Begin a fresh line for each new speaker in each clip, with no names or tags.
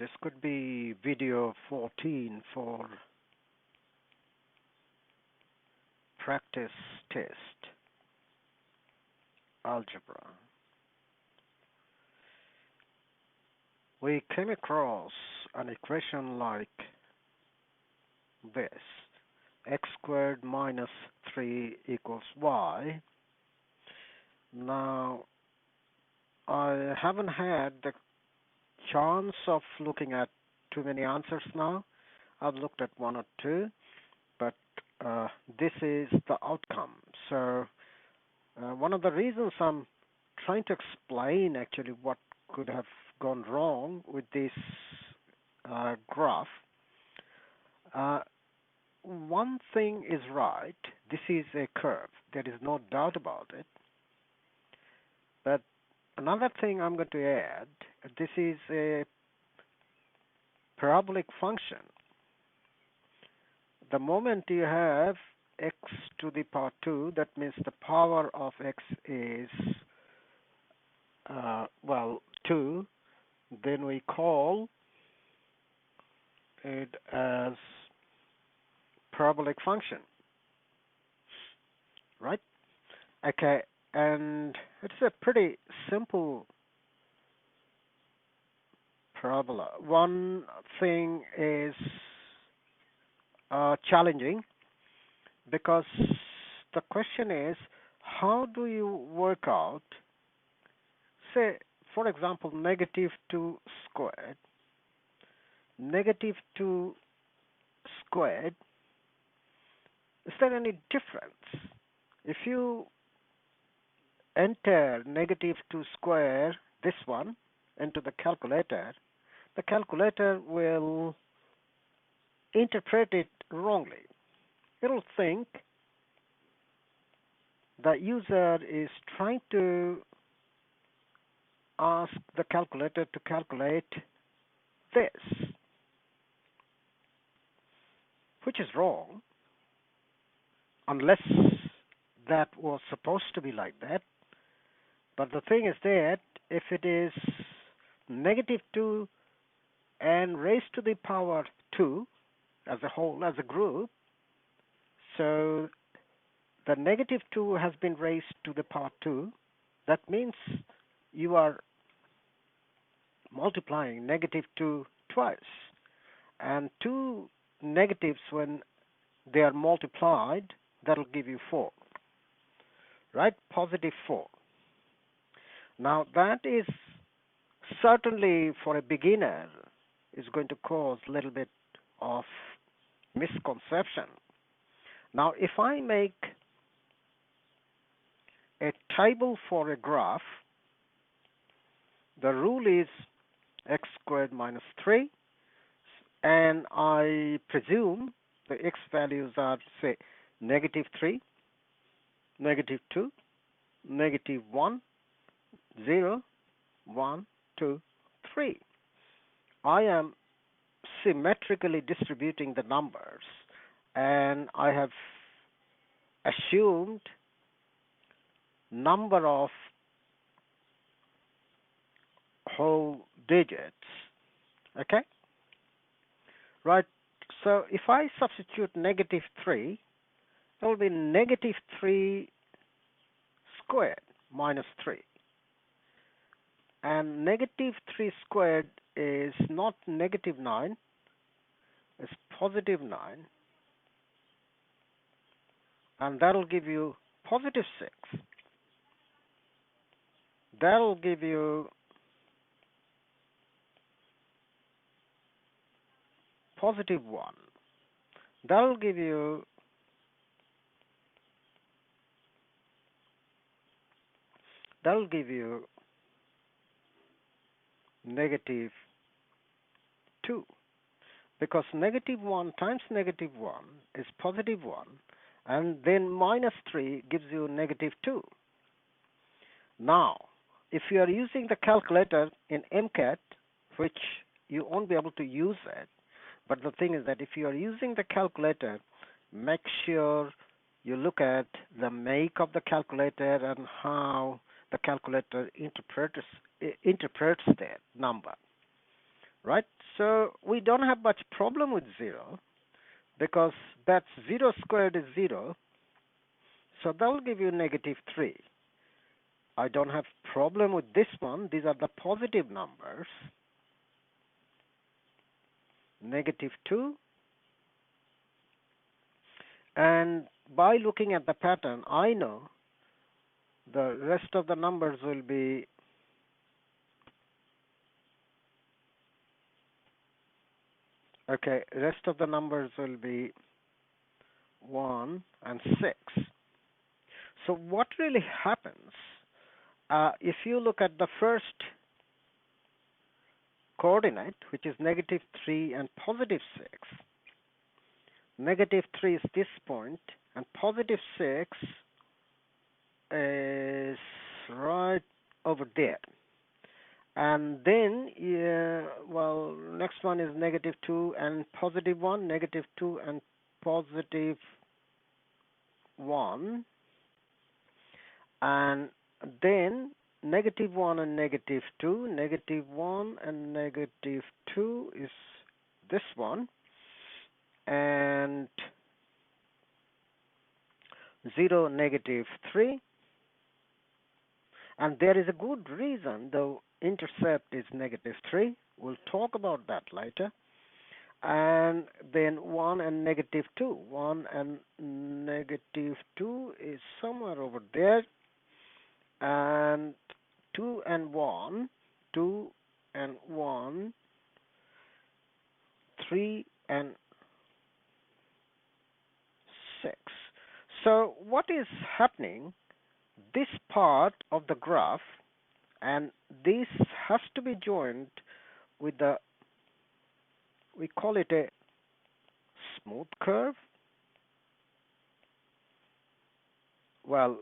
This could be video 14 for practice test algebra. We came across an equation like this: x squared minus 3 equals y. Now, I haven't had the chance of looking at too many answers now. I've looked at one or two, but this is the outcome. So one of the reasons I'm trying to explain actually what could have gone wrong with this graph. One thing is right. This is a curve. There is no doubt about it. But another thing I'm going to add, this is a parabolic function. The moment you have x to the power 2, that means the power of x is, 2, then we call it as parabolic function, right? Okay, and it's a pretty simple parabola. One thing is challenging, because the question is, how do you work out, say, for example, negative 2 squared. Negative 2 squared, is there any difference? If you enter negative 2 square, this one, into the calculator will interpret it wrongly. It'll think the user is trying to ask the calculator to calculate this, which is wrong, unless that was supposed to be like that. But the thing is that if it is negative 2 and raised to the power 2 as a whole, as a group, so the negative 2 has been raised to the power 2, that means you are multiplying negative 2 twice. And two negatives, when they are multiplied, that'll give you 4, right? Positive 4. Now that is certainly, for a beginner, is going to cause a little bit of misconception. Now if I make a table for a graph, the rule is x squared minus 3, and I presume the x values are, say, negative 3, negative 2, negative 1, 0, 1, 2, 3. I am symmetrically distributing the numbers, and I have assumed number of whole digits. Okay? Right, so if I substitute negative 3, it will be negative 3 squared minus 3. And negative 3 squared is not negative 9, it's positive 9. And that will give you positive 6. That will give you positive 1. That will give you negative 2, because negative 1 times negative 1 is positive 1, and then minus 3 gives you negative 2. Now, if you are using the calculator in MCAT, which you won't be able to use it, but the thing is that if you are using the calculator, make sure you look at the make of the calculator and how the calculator interprets that number. right? So we don't have much problem with 0 because that's 0 squared is 0, so that will give you negative 3. I don't have problem with this one. These are the positive numbers. Negative 2. And by looking at the pattern, I know the rest of the numbers will be rest of the numbers will be 1 and 6. So what really happens, if you look at the first coordinate, which is negative 3 and positive 6, negative 3 is this point, and positive 6 is right over there. And then, next one is negative 2 and positive 1, negative 2 and positive 1. And then negative 1 and negative 2, negative 1 and negative 2 is this one. And 0, negative 3. And there is a good reason the intercept is negative 3. We'll talk about that later. And then 1 and negative 2. 1 and negative 2 is somewhere over there. And 2 and 1, 2 and 1, 3 and 6. So what is happening? This part of the graph, and this has to be joined with the, we call it a smooth curve. Well,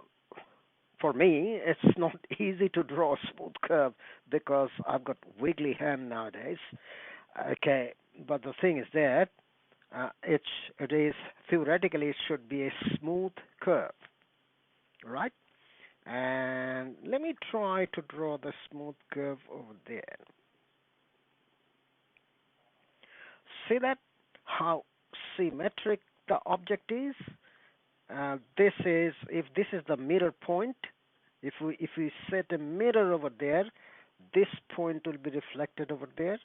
for me, it's not easy to draw a smooth curve because I've got wiggly hand nowadays. Okay, but the thing is that it is theoretically it should be a smooth curve, right? And let me try to draw the smooth curve over there. See that how symmetric the object is? This is, if this is the mirror point, if we set a mirror over there, this point will be reflected over there,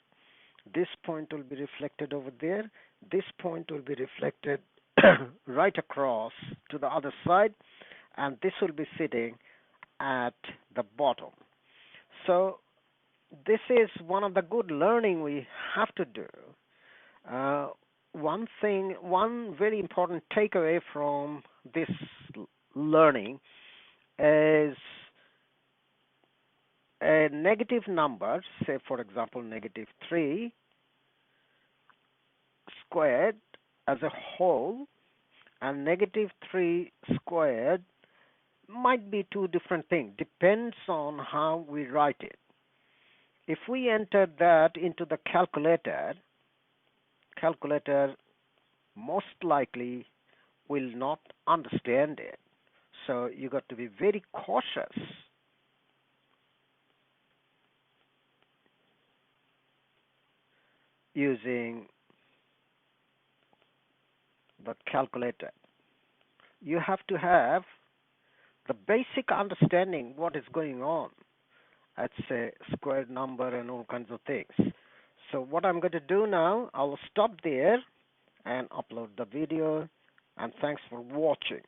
this point will be reflected over there, this point will be reflected right across to the other side, and this will be sitting at the bottom. So this is one of the good learning we have to do. One very important takeaway from this learning is a negative number, say for example negative 3 squared as a whole, and negative 3 squared might be two different things, depends on how we write it. If we enter that into the calculator most likely will not understand it. So you got to be very cautious using the calculator. You have to have the basic understanding what is going on. That's a squared number and all kinds of things. So what I'm going to do now, I'll stop there and upload the video, and thanks for watching.